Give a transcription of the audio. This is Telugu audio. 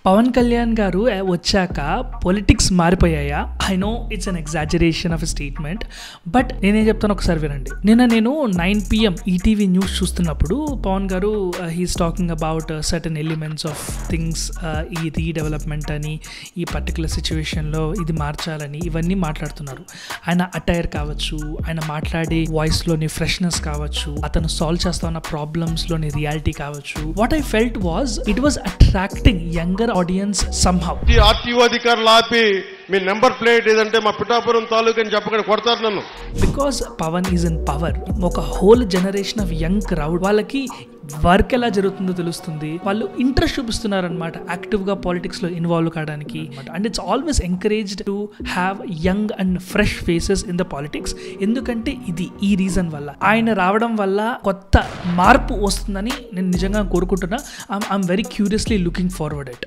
పవన్ కళ్యాణ్ గారు వచ్చాక పొలిటిక్స్ మారిపోయాయా? I know it's an exaggeration of a statement, but నేనేం చెప్తాను ఒకసారి వినండి. నేను 9 PM ఈటీవీ న్యూస్ చూస్తున్నప్పుడు పవన్ గారు he's talking about certain elements of things, ఈ రీడెవలప్మెంట్ అని, ఈ పర్టికులర్ సిచ్యువేషన్లో ఇది మార్చాలని, ఇవన్నీ మాట్లాడుతున్నారు. ఆయన అటైర్ కావచ్చు, ఆయన మాట్లాడే వాయిస్లోని ఫ్రెష్నెస్ కావచ్చు, అతను సాల్వ్ చేస్తా ఉన్న ప్రాబ్లమ్స్లోని రియాలిటీ కావచ్చు. What I felt was it was attracting younger audience somehow. ఈ ఆర్టీఓ అధికారులు ఆపి మీ నెంబర్ ప్లేట్ ఏదంటే మా పిఠాపురం తాలూకు అని చెప్పకుండా కొడతారు నన్ను. Because Pawan is in power. ఒక whole generation of young crowd, వాళ్ళకి వర్క్ ఎలా జరుగుతుందో తెలుస్తుంది, వాళ్ళు ఇంట్రెస్ట్ చూపిస్తున్నారనమాట యాక్టివ్గా పాలిటిక్స్లో ఇన్వాల్వ్ కావడానికి. And it's always encouraged to have young and fresh faces in the politics. ఎందుకంటే ఈ రీజన్ వల్ల, ఆయన రావడం వల్ల కొత్త మార్పు వస్తుందని నేను నిజంగా కోరుకుంటున్నా. I'm very curiously looking forward it.